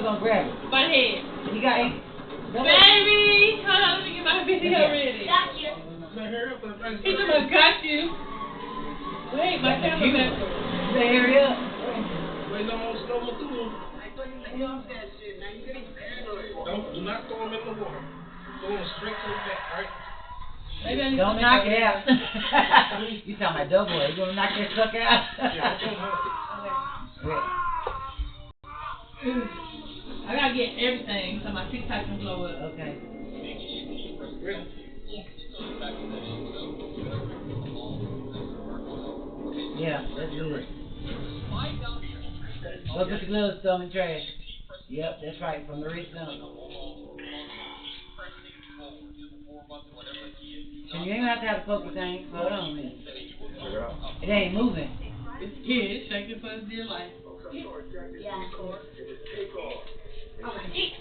gonna grab it. By the head. You got it. Baby! Hold on, let me get my video ready. Got you. He said, I got you. Wait, my camera back. Say, hurry up. Wait, no more slow mo through. Do not throw them in the water. Throw them straight to the back, alright? Don't knock it out. You talking about double A. You gonna knock that sucker out? I gotta get everything so my TikTok can blow up. Okay. Yeah, that's good. Go put the gloves, throw them in trash. Yep, that's right, from the wrist down. So you ain't gonna have to have a poker thing. Hold on a minute. It ain't moving. It's shaking for his dear life. Yeah. Oh, shit.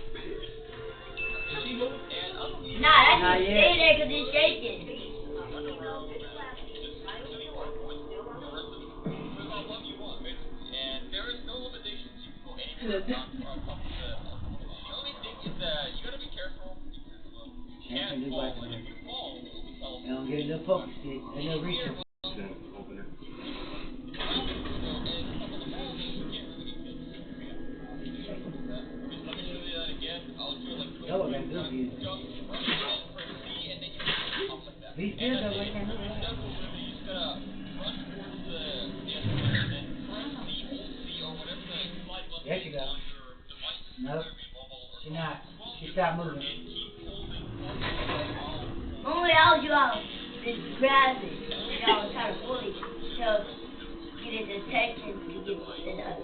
Nah, that's Not just yet. stay there because it's shaking. The only thing is that you gotta be careful because you can't fall, and if you fall, You don't get a little poker stick, a little research. Oh, that's good for you. Be still though, wait, can't look at that. There she goes. Nope. She not. She stopped moving. Only all you all is grab it. Y'all try to pull it to get its attention to get it up.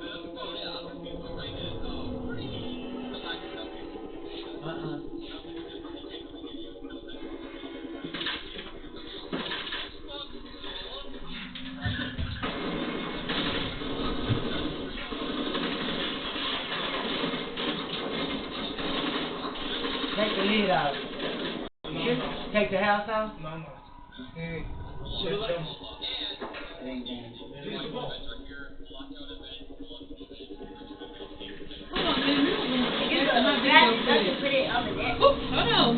Take the lid off. Take the house off? No. It ain't damaged. Hold on, man. You can grab it up and put it over there. Hold on.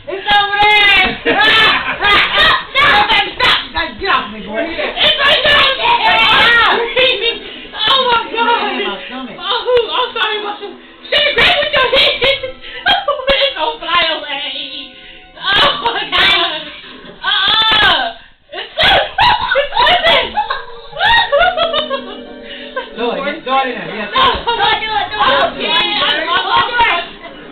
It's over there! No, baby, stop! Get off me, boy. It's right there! Oh my God! Oh, I'm sorry, Mom. Shit, grab with your hand! Oh, it's gonna fly away! Oh my God! It's slipping! Do it, get started in there. Yes, Don't do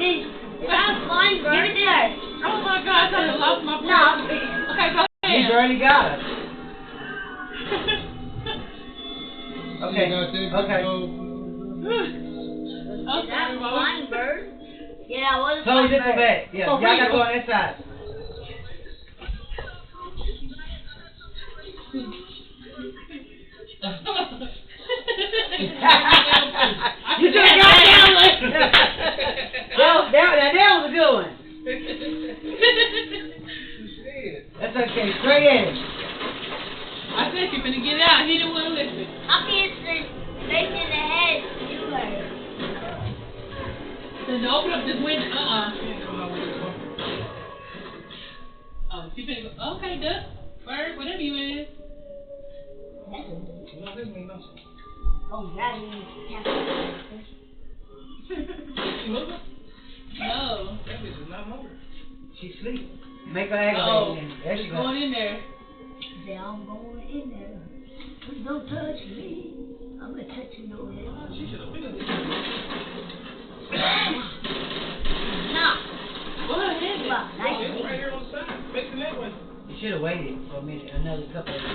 it, I'm fine, bro. Give it there. Oh my God, I lost my breath. No. Okay, go ahead. He's already got it. Okay, okay. Is that a flying bird? Yeah, that was a Chloe, flying this bird. way back. Yeah, y'all gotta go on this side. You should have got that one. that was a good one. That's okay, straight in. I said you're gonna get out. He didn't want to listen. I can't see facing the head to her. So open up this window. Oh, she finna go. Okay, duck. Bird, whatever you is. Oh, that means No. She's asleep. Make her aggravate. There she she's goes. going in there. say I'm going in there. Please don't touch me. I'm gonna touch your head. No. Go ahead. Well, nice. Right here on the side, facing that way. You should have waited for a minute, another couple of minutes.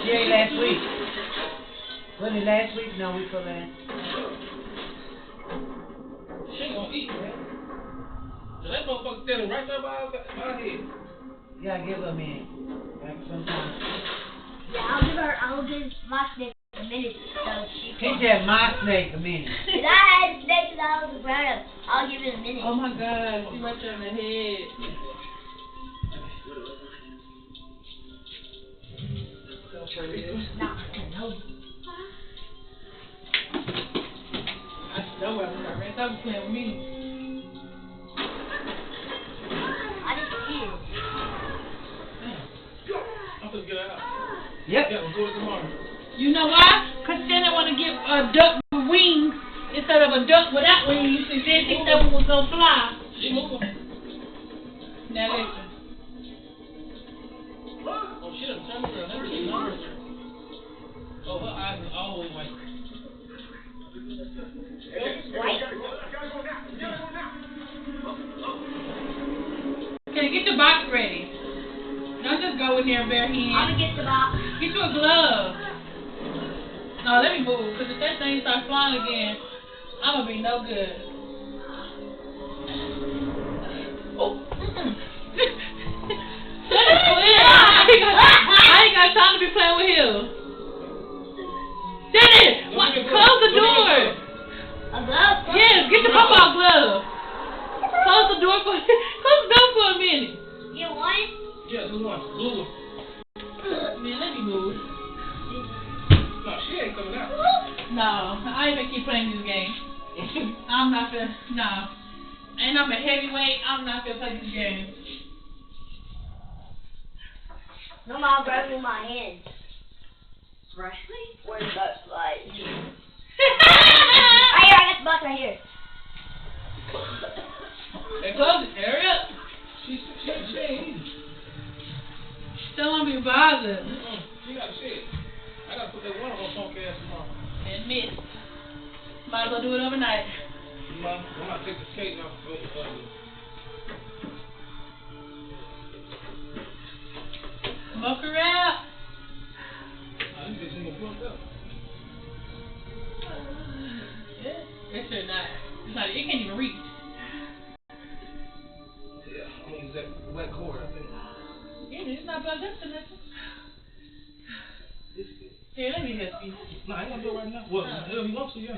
She ate last week. Wasn't it last week? No, week before last. She ain't gonna eat, man. So that motherfucker standing right there by our head. Yeah, give her a minute. Like sometime. Yeah, I'll give my snake a minute so she She can. said my snake a minute. If I had a snake and I was around him, I'll give it a minute. Oh my God, she right there in the head. Nah. I know where I'm going. Stop playing with me. I didn't see it. I'm gonna get out. Yep. Yeah, we'll do it tomorrow. You know why? Because Shannon want to get a duck with wings instead of a duck without wings. And she didn't think that one was going to fly. She moving. Now listen. Oh, she done turned around. That's the numbers. Oh, her eyes are always white. Okay, get your box ready. Don't just go in there bare I'm hand. gonna get the box. Get you a glove. No, let me move, because if that thing starts flying again, I'm going to be no good. Oh. Shut it, clear. I ain't got time to be playing with him. Shut it. What? Close the door. A glove? Yes, get the football glove. Close the door for a minute. You want? Yeah, blue one. Blue one. Man, let me move. No, she ain't coming out. No, I ain't gonna keep playing this game. I'm not gonna, no. And I'm a heavyweight, I'm not gonna play this game. No, Mom, grab me my hand. Right. Where's that slide? Right here, I got the box right here. Hey, Close it, hurry up. She ain't easy. Don't want to be bothered. She got shit. I gotta put that one on her funk ass tomorrow. And miss. Might as well do it overnight. Mom, I'm gonna take the skate off. Smoke her out. This bitch ain't gonna fuck up. It's sure not. It's not. It can't even reach. Yeah, I'm gonna use that wet cord, I think. Yeah, it's not plugged up to nothing. This is. Here, let me help you. No, I ain't gonna do it right now. Well, if you want to, yeah.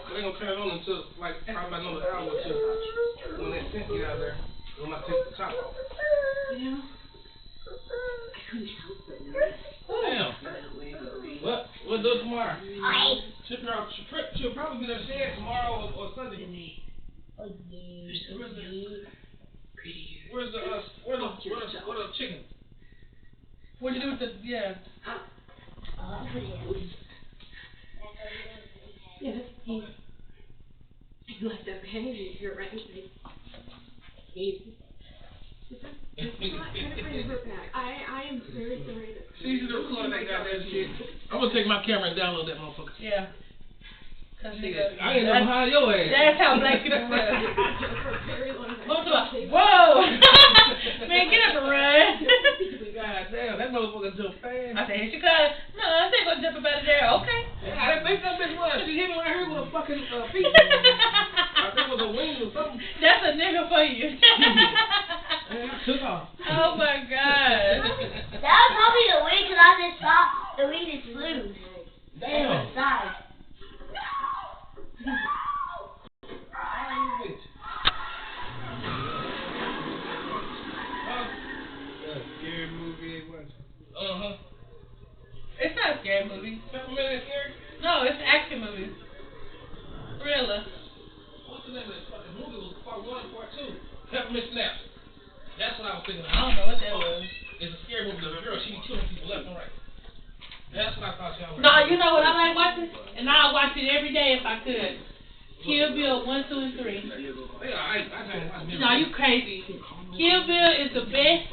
I ain't gonna turn it on until like probably about another hour or two. When that scent get out there, when I take the top off. Yeah. Damn. We'll do it tomorrow. Alright. She'll probably be in the shed tomorrow or Sunday. Where's the chicken? What'd you do with the, yeah. I'll put it in. Yes, he like that behavior. You're right. I am very sorry. She's recording that goddamn shit. I'm gonna take my camera and download that motherfucker. Yeah. Cause nigga, I ain't never behind your ass. that's how black people run. Whoa! Man, get up and run. God damn, that motherfucker jumped fast. I said, here she comes. No, I ain't gonna jump up out of there. Okay. I didn't think that bitch was. She hit me right here with a fucking feet. I think it was a wing or something. That's a nigga for you. And I took off. Oh my god. That was probably the wing because I just saw the wing is blue. Damn. Side. Scary movie, what? It's not a scary movie. Peppermint is scary? No, it's an action movie. Thriller. What's the name of that fucking movie? It was part 1 and part 2. Peppermint Snaps. That's what I was thinking of. I don't know what that was. It's a scary movie. The girl, she be killing people left and right. That's what I thought y'all were. No, you know what I like watching? And I'll watch it every day if I could. Kill Bill 1, 2, and 3. Yeah, I can't watch it. No, you crazy. Kill Bill is the best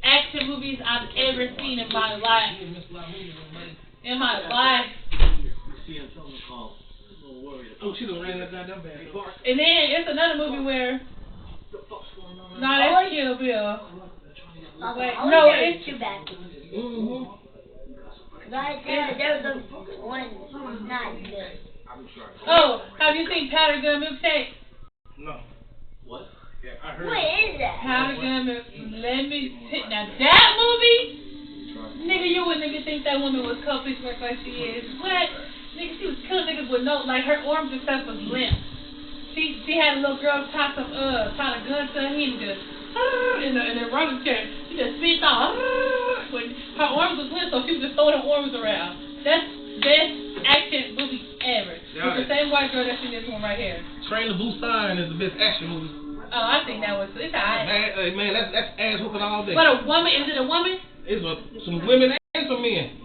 action movies I've ever seen in my life. In my life. Oh, she done ran that goddamn bad. And then it's another movie where. No, that's Kill Bill. Wait, no, it's too bad. Mm-hmm. Right there, there was a one not good. Oh, have you seen Powder Gun Milkshake? No. What? Yeah, I heard. What is that? Powder Gun Milkshake. Let me sit. Now that movie, nigga, you wouldn't even think that woman was cut pitch like she is. What? Nigga, she was killing niggas with no, like her arms and stuff was limp. She had a little girl tie a gun to her head and just in the running chair. She just spit off when her arms was limp, so she was just throwing her arms around. That's best action movie ever. Yeah, It's the same white girl that's in this one right here. Train to Busan is the best action movie. Oh, I think that was it's alright. Man, that's ass whooping all day. But a woman, is it a woman? It's some women and some men.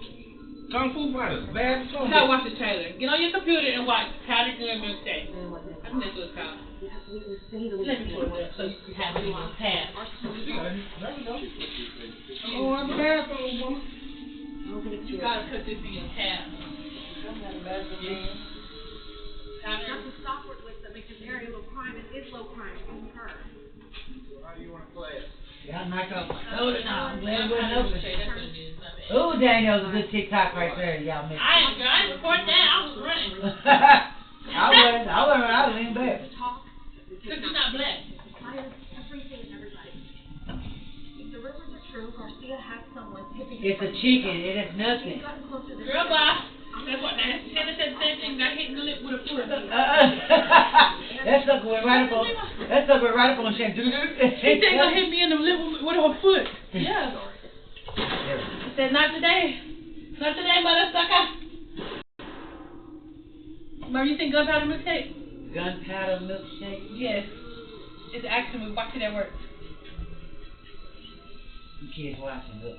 Kung Fu fighters, bad You gotta watch the trailer. Get on your computer and watch Powder Gun Milkshake. I think that's what it's called. Let me put it up so you can have it in your tab. Oh, I'm a bad woman. You gotta put this in your tab. Not to stop it with them because very low crime. It is low crime. Concur. How do you want to play it? Yeah, knock off my soda now. I'm glad it wasn't That's open. what it is. Ooh, Daniel's a good TikTok right there. Y'all missed. I didn't report that. I was running. I was leaning back. Talk. Because you're not black. Fires everything and everybody. If the rumors are true, Garcia has someone tipping. It's a chicken. It is nothing. He's gotten closer than Girl, bye. That's what Hannah said the same thing. Got hit in the lip with a foot. That sucker went right up on. That sucker went right up on Shan. She said gonna hit me in the lip with her foot. Yeah. She said not today. Not today, motherfucker. Mom, you think Gunpowder Milkshake? Gunpowder Milkshake. Yes. It's an action movie. Watch it at work. You kids watching, look.